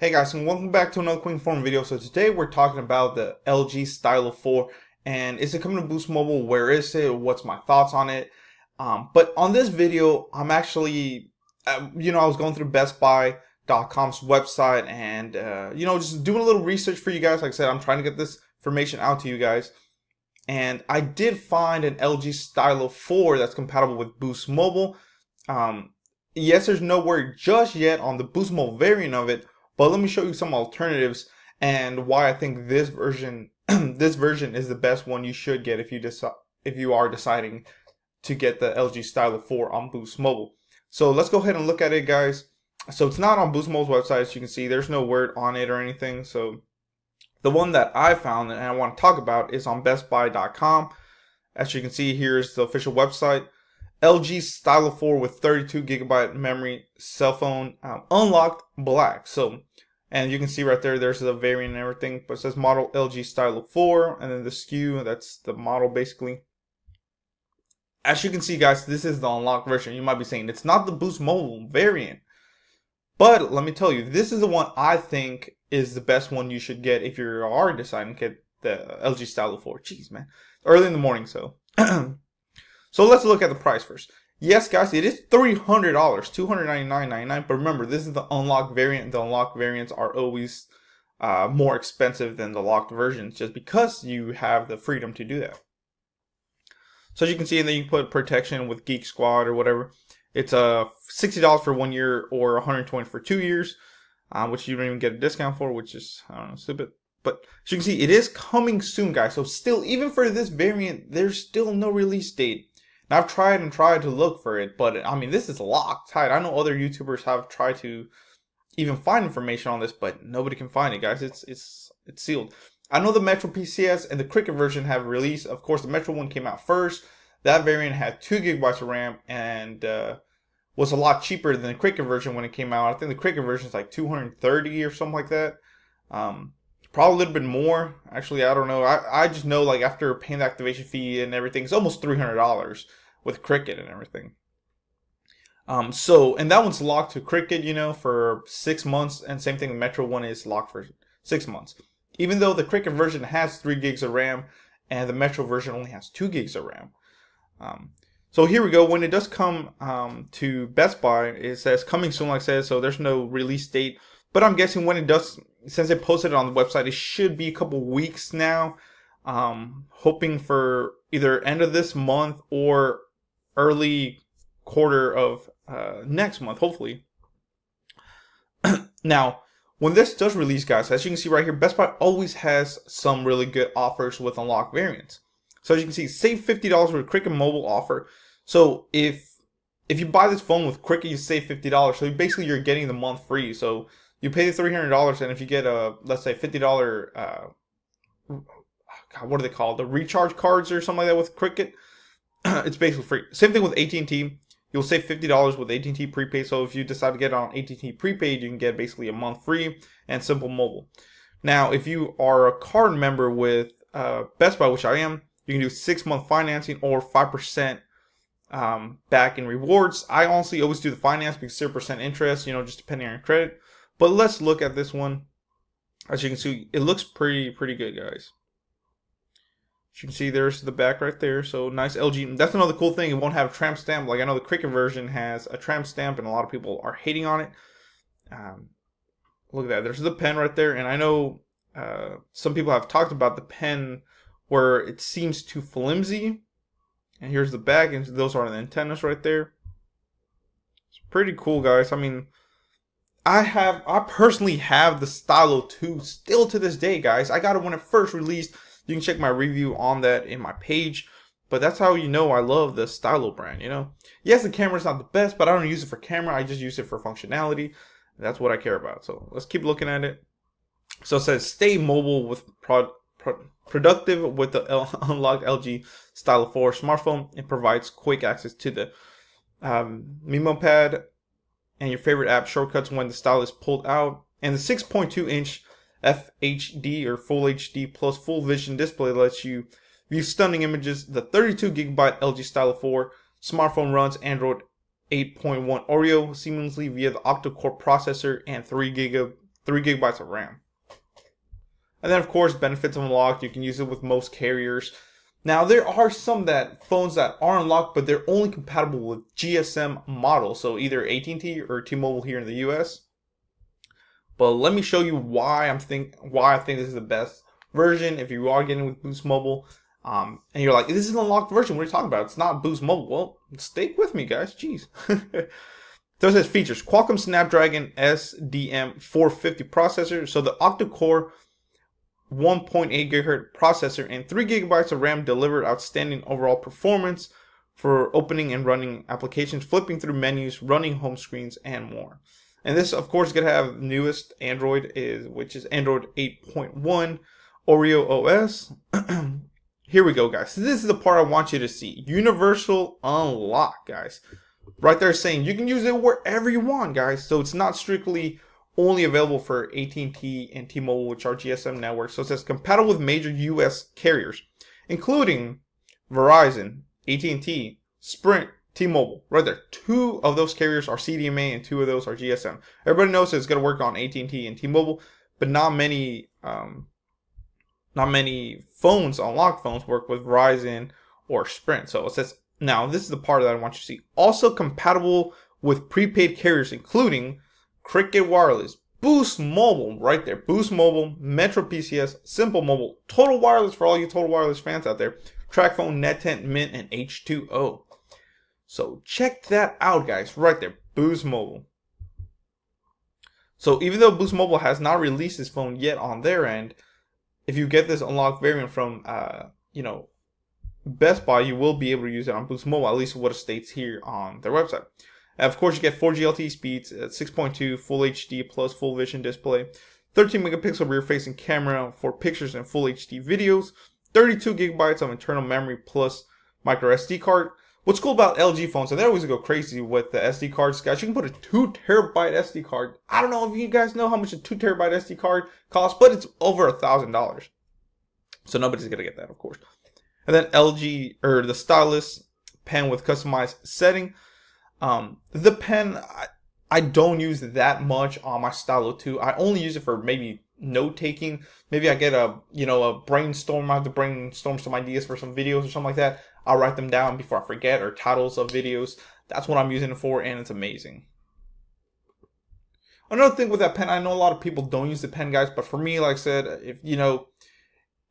Hey guys, and welcome back to another quick inform video. So today we're talking about the LG Stylo 4, and is it coming to Boost Mobile? Where is it? What's my thoughts on it? But on this video, I'm actually, I was going through BestBuy.com's website and, just doing a little research for you guys. Like I said, I'm trying to get this information out to you guys. And I did find an LG Stylo 4 that's compatible with Boost Mobile. Yes, there's no word just yet on the Boost Mobile variant of it, but let me show you some alternatives and why I think this version this version is the best one you should get if you are deciding to get the LG Stylo 4 on Boost Mobile. So let's go ahead and look at it, guys. So it's not on Boost Mobile's website, as you can see. There's no word on it or anything. So the one that I found and I want to talk about is on bestbuy.com. As you can see, here's the official website. LG Stylo 4 with 32GB memory, cell phone, unlocked, black. So, and you can see right there, there's the variant and everything, but it says model LG Stylo 4, and then the SKU, that's the model basically. As you can see, guys, this is the unlocked version. You might be saying it's not the Boost Mobile variant, but let me tell you, this is the one I think is the best one you should get if you are deciding to get the LG Stylo 4. Jeez, man, early in the morning, so. So let's look at the price first. Yes, guys, it is $300, $299.99. But remember, this is the unlocked variant. The unlocked variants are always more expensive than the locked versions, just because you have the freedom to do that. So as you can see, and then you can put protection with Geek Squad or whatever. It's $60 for 1 year or $120 for 2 years, which you don't even get a discount for, which is, I don't know, stupid. But as you can see, it is coming soon, guys. So still, even for this variant, there's still no release date. Now, I've tried and tried to look for it, but I mean, this is locked tight. I know other YouTubers have tried to even find information on this, but nobody can find it, guys. It's sealed. I know the Metro PCS and the Cricket version have released. Of course, the Metro one came out first. That variant had 2GB of RAM and was a lot cheaper than the Cricket version when it came out. I think the Cricket version is like $230 or something like that. Probably a little bit more. Actually, I don't know. I just know, like, after paying the activation fee and everything, it's almost $300 with Cricket and everything. And that one's locked to Cricket, for 6 months, and same thing, the Metro one is locked for 6 months. Even though the Cricket version has 3 gigs of RAM, and the Metro version only has 2 gigs of RAM. So here we go. When it does come to Best Buy, it says coming soon, like I said, so there's no release date. But I'm guessing when it does, since they posted it on the website, it should be a couple weeks now. Hoping for either end of this month or early quarter of next month, hopefully. Now, when this does release, guys, as you can see right here, Best Buy always has some really good offers with unlocked variants. So as you can see, save $50 with Cricket Mobile offer. So if you buy this phone with Cricket, you save $50. So basically, you're getting the month free. So you pay the $300, and if you get a, let's say, $50, God, what are they called? The recharge cards or something like that with Cricket, it's basically free. Same thing with AT&T. You'll save $50 with AT&T prepaid. So if you decide to get on AT&T prepaid, you can get basically a month free and Simple Mobile. Now, if you are a card member with Best Buy, which I am, you can do 6-month financing or 5% back in rewards. I honestly always do the finance because 0% interest, just depending on your credit. But let's look at this one. As you can see, it looks pretty good, guys. As you can see, there's the back right there. So nice LG. That's another cool thing. It won't have a tramp stamp. Like, I know the Cricket version has a tramp stamp, and a lot of people are hating on it. Look at that. There's the pen right there. And I know some people have talked about the pen where it seems too flimsy. And here's the back, and those are the antennas right there. It's pretty cool, guys. I mean, I personally have the Stylo 2 still to this day, guys. I got it when it first released. You can check my review on that in my page. But that's how you know I love the Stylo brand, Yes, the camera's not the best, but I don't use it for camera. I just use it for functionality. That's what I care about. So let's keep looking at it. So it says, stay mobile with productive with the unlocked LG Stylo 4 smartphone. It provides quick access to the Memo Pad and your favorite app shortcuts when the style is pulled out. And the 6.2-inch FHD or Full HD plus full vision display lets you view stunning images. The 32GB LG Stylo 4 smartphone runs Android 8.1 Oreo seamlessly via the octa-core processor and 3 3 gigabytes of RAM. And then of course, benefits of unlocked, you can use it with most carriers. Now there are some phones that are unlocked, but they're only compatible with GSM models, so either AT&T or T-Mobile here in the US. But let me show you why I think this is the best version if you are getting with Boost Mobile. And you're like, this is an unlocked version, what are you talking about? It's not Boost Mobile. Well, stay with me, guys. Jeez. So it says features. Qualcomm Snapdragon SDM 450 processor. So the octa-core 1.8 GHz processor and 3 gigabytes of RAM deliver outstanding overall performance for opening and running applications, flipping through menus, running home screens, and more. And this, of course, is going to have newest Android, which is Android 8.1 Oreo OS. Here we go, guys. So this is the part I want you to see. Universal unlock, guys. Right there saying you can use it wherever you want, guys. So it's not strictly only available for AT&T and T-Mobile, which are GSM networks. So it says compatible with major US carriers, including Verizon, AT&T, Sprint, T-Mobile. Right there. 2 of those carriers are CDMA and 2 of those are GSM. Everybody knows it's going to work on AT&T and T-Mobile, but not many phones, unlocked phones, work with Verizon or Sprint. So it says, now this is the part that I want you to see. Also compatible with prepaid carriers, including Cricket Wireless, Boost Mobile, right there, Boost Mobile, Metro PCS, Simple Mobile, Total Wireless for all you Total Wireless fans out there, TracFone, NetTent, Mint, and H2O. So check that out, guys, right there, Boost Mobile. So even though Boost Mobile has not released this phone yet on their end, if you get this unlocked variant from, Best Buy, you will be able to use it on Boost Mobile, at least what it states here on their website. And of course, you get 4G LTE speeds at 6.2, Full HD plus Full Vision display, 13 megapixel rear-facing camera for pictures and Full HD videos, 32 gigabytes of internal memory plus micro SD card. What's cool about LG phones, and they always go crazy with the SD cards, guys, you can put a 2 terabyte SD card. I don't know if you guys know how much a 2 terabyte SD card costs, but it's over $1,000. So nobody's gonna get that, of course. And then the stylus pen with customized setting. The pen, I don't use that much on my Stylo 2. I only use it for maybe note taking. Maybe I get a brainstorm. I have to brainstorm some ideas for some videos or something like that. I'll write them down before I forget, or titles of videos. That's what I'm using it for, and it's amazing. Another thing with that pen, I know a lot of people don't use the pen, guys, but for me, like I said, if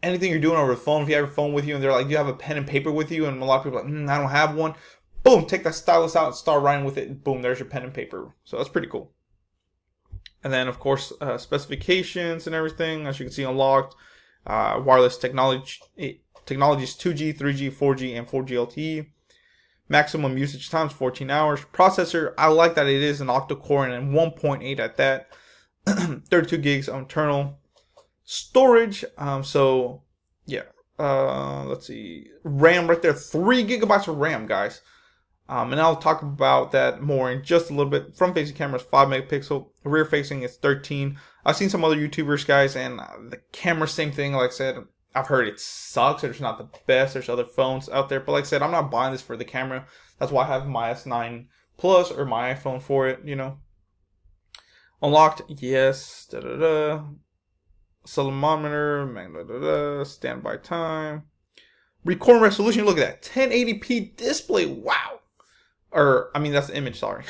anything you're doing over the phone, if you have your phone with you and they're like, do you have a pen and paper with you? And a lot of people are like, I don't have one. Boom, take that stylus out and start writing with it. And boom, there's your pen and paper. So that's pretty cool. And then, of course, specifications and everything. As you can see, unlocked. Wireless technologies 2G, 3G, 4G, and 4G LTE. Maximum usage times 14 hours. Processor, I like that it is an octa-core and 1.8 at that. 32 gigs of internal storage. So yeah. Let's see. RAM right there. 3 gigabytes of RAM, guys. And I'll talk about that more in just a little bit. Front facing camera is 5 megapixel. Rear facing is 13. I've seen some other YouTubers, guys, and the camera, same thing. Like I said, I've heard it sucks. It's not the best. There's other phones out there. But like I said, I'm not buying this for the camera. That's why I have my S9 Plus or my iPhone for it, Unlocked, yes. Accelerometer, standby time. Recording resolution, look at that. 1080p display, wow. That's the image, sorry.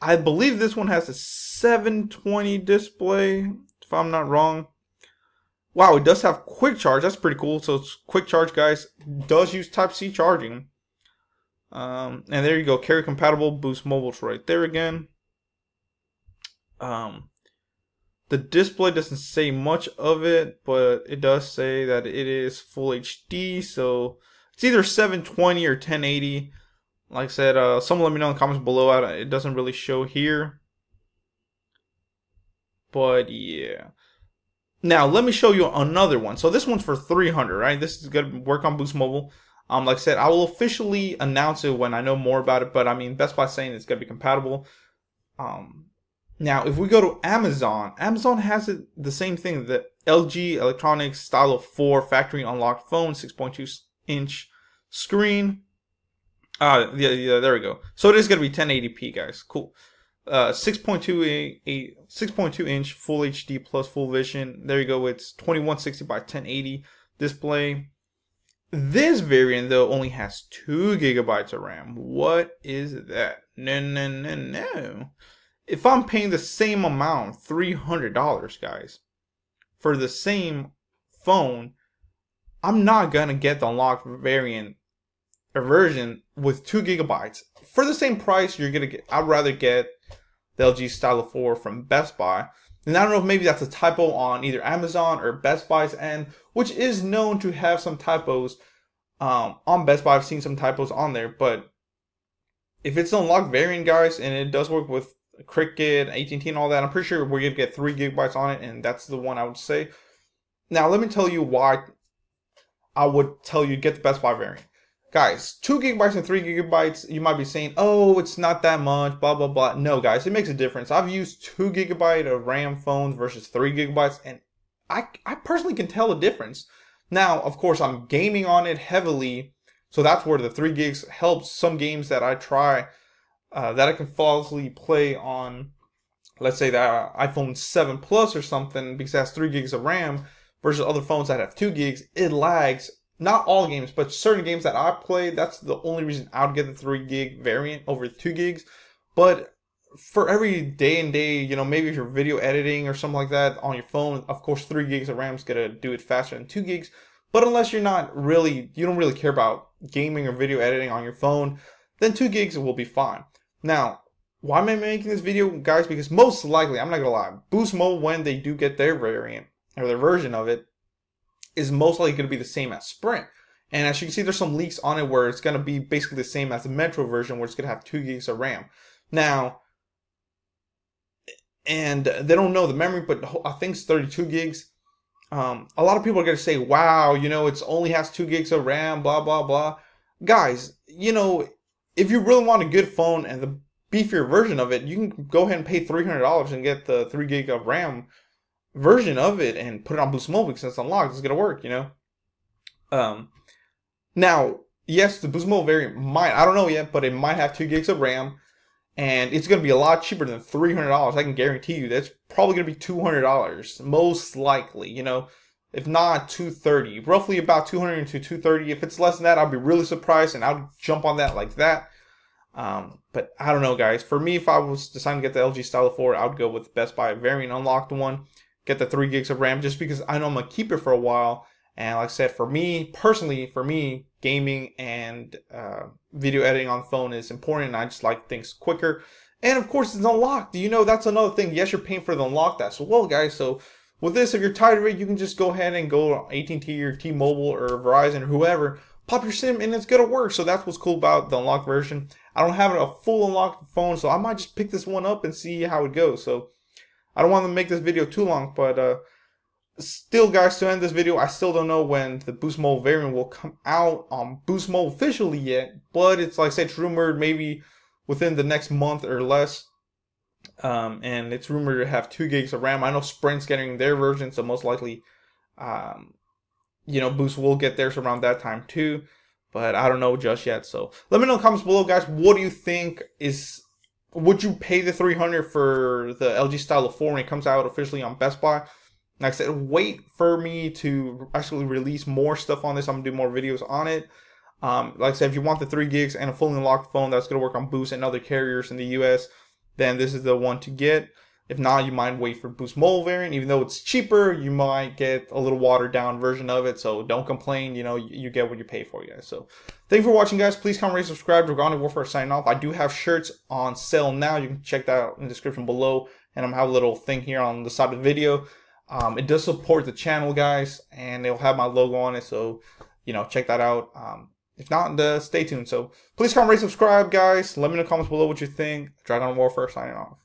I believe this one has a 720 display, if I'm not wrong. Wow, it does have quick charge. That's pretty cool. So it's quick charge, guys. Does use Type-C charging. And there you go. Carrier compatible. Boost Mobile's right there again. The display doesn't say much of it, but it does say that it is Full HD. So it's either 720 or 1080. Like I said, someone let me know in the comments below. It doesn't really show here. But yeah. Now, let me show you another one. So this one's for 300, right? This is going to work on Boost Mobile. Like I said, I will officially announce it when I know more about it. But Best Buy saying it's going to be compatible. Now, if we go to Amazon, Amazon has the same thing. The LG Electronics Stylo 4 factory unlocked phone, 6.2-inch screen. Yeah, there we go. So it is going to be 1080p, guys. Cool. 6.2 inch full HD plus full vision. There you go. It's 2160 by 1080 display. This variant though only has 2 gigabytes of RAM. What is that? No. If I'm paying the same amount, $300, guys, for the same phone, I'm not gonna get the unlocked variant or version with 2 gigabytes for the same price. You're gonna get. I'd rather get the LG Stylo 4 from Best Buy. And I don't know if maybe that's a typo on either Amazon or Best Buy's end, which is known to have some typos on Best Buy. I've seen some typos on there, but if it's an unlocked variant, guys, and it does work with Cricket, AT&T, and all that, I'm pretty sure we're gonna get 3 gigabytes on it, and that's the one I would say. Now, let me tell you why I would tell you get the Best Buy variant. Guys, 2 gigabytes and 3 gigabytes, you might be saying, oh, it's not that much, blah, blah, blah. No, guys, it makes a difference. I've used 2 gigabyte of RAM phones versus 3 gigabytes, and I personally can tell a difference. Now, of course, I'm gaming on it heavily, so that's where the 3 gigs helps. Some games that I try, that I can flawlessly play on, let's say that iPhone 7 Plus or something, because it has 3 gigs of RAM, versus other phones that have 2 gigs, it lags. Not all games, but certain games that I play, that's the only reason I would get the 3 gig variant over 2 gigs. But for every day and day, you know, maybe if you're video editing or something like that on your phone, of course 3 gigs of RAM is going to do it faster than 2 gigs. But unless you're not really, you don't really care about gaming or video editing on your phone, then 2 gigs will be fine. Now, why am I making this video, guys? Because most likely, I'm not going to lie, Boost Mobile, when they do get their variant, or their version of it, is most likely going to be the same as Sprint. And as you can see, there's some leaks on it where it's going to be basically the same as the Metro version, where it's going to have 2 gigs of RAM. Now, and they don't know the memory, but I think it's 32 gigs. A lot of people are going to say, wow, you know, it only has 2 gigs of RAM, blah, blah, blah. Guys, you know, if you really want a good phone and the beefier version of it, you can go ahead and pay $300 and get the 3 gig of RAM version of it and put it on Boost Mobile, because it's unlocked. It's gonna work, you know. Now, yes, the Boost Mobile variant might, I don't know yet, but it might have 2 gigs of RAM, and it's gonna be a lot cheaper than $300. I can guarantee you that's probably gonna be $200, most likely, you know, if not $230, roughly about $200 to $230. If it's less than that, I'll be really surprised and I'll jump on that like that. But I don't know, guys. For me, if I was deciding to get the LG Stylo 4, I would go with the Best Buy variant unlocked one. Get the 3 gigs of RAM, just because I know I'm gonna keep it for a while. And like I said, for me personally, gaming and video editing on the phone is important, and I just like things quicker. And of course, it's unlocked. You know, that's another thing. Yes, you're paying for the unlocked as well, guys. So with this, if you're tired of it, you can just go ahead and go to AT&T or T-Mobile or Verizon or whoever, pop your SIM, and it's gonna work. So that's what's cool about the unlocked version. I don't have a full unlocked phone, so I might just pick this one up and see how it goes. So I don't want to make this video too long, but still, guys, to end this video, I still don't know when the Boost Mobile variant will come out on Boost Mobile officially yet, but it's like I said, it's rumored maybe within the next month or less, and it's rumored to have 2 gigs of RAM. I know Sprint's getting their version, so most likely, you know, Boost will get theirs around that time too, but I don't know just yet. So let me know in the comments below, guys. What do you think is? Would you pay the $300 for the LG Stylo 4 when it comes out officially on Best Buy? Like I said, wait for me to actually release more stuff on this. I'm going to do more videos on it. Like I said, if you want the 3 gigs and a fully unlocked phone that's going to work on Boost and other carriers in the US, then this is the one to get. If not, you might wait for Boost Mobile variant. Even though it's cheaper, you might get a little watered down version of it. So don't complain. You know, you get what you pay for, guys. So thank you for watching, guys. Please comment, rate, subscribe. Dragonic Warfare signing off. I do have shirts on sale now. You can check that out in the description below. And I'm have a little thing here on the side of the video. It does support the channel, guys, and it'll have my logo on it. So, you know, check that out. If not, stay tuned. So please comment, rate, subscribe, guys. Let me know in the comments below what you think. Dragonic Warfare signing off.